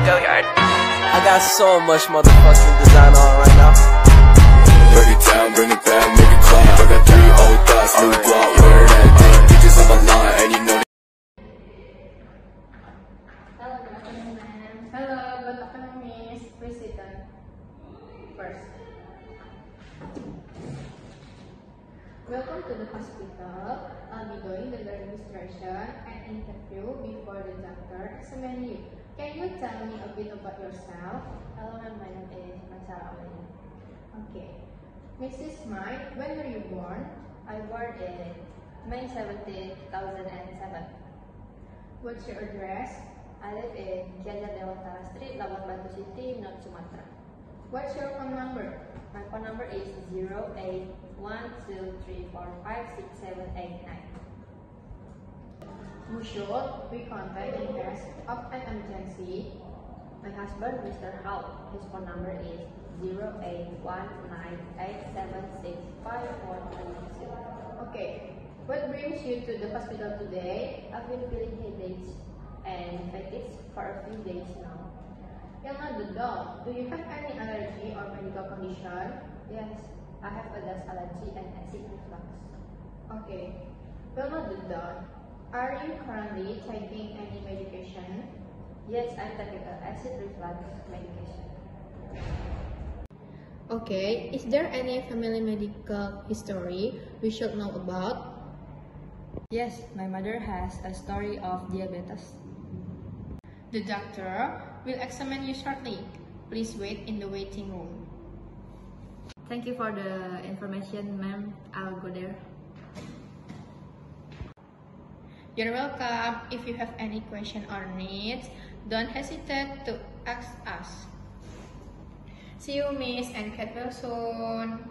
Go Yard. I got so much motherfucking design on right now. Break it down, bring it back, make it clap. I got 3 old thoughts, new block, where that thing. Bitches on my line, and you know. Hello, good afternoon, ma'am. Hello, good afternoon, miss. Please sit down first. Welcome to the hospital. I'll be doing the registration and interview before the doctor examine you. Can you tell me a bit about yourself? Hello, ma'am. My name is Maisara Amelia. Okay. Mrs. Mai, when were you born? I born in May 17, 2007. What's your address? I live in Kiajar Dewantara Street, Labuan Batu City, North Sumatra. What's your phone number? My phone number is 081234567889. Who should we contact in case of an emergency? My husband, Mr. Hao. His phone number is 0819876542. Okay. What brings you to the hospital today? I've been feeling headaches and fatigues for a few days now. Young adult, do you have any allergy or medical condition? Yes, I have a dust allergy and acid reflux. Okay. Young adult, are you currently taking any medication? Yes, I'm taking an acid reflux medication. Okay, is there any family medical history we should know about? Yes, my mother has a story of diabetes. The doctor will examine you shortly. Please wait in the waiting room. Thank you for the information, ma'am. I'll go there. You're welcome. If you have any question or needs, don't hesitate to ask us. See you, miss, and get well soon.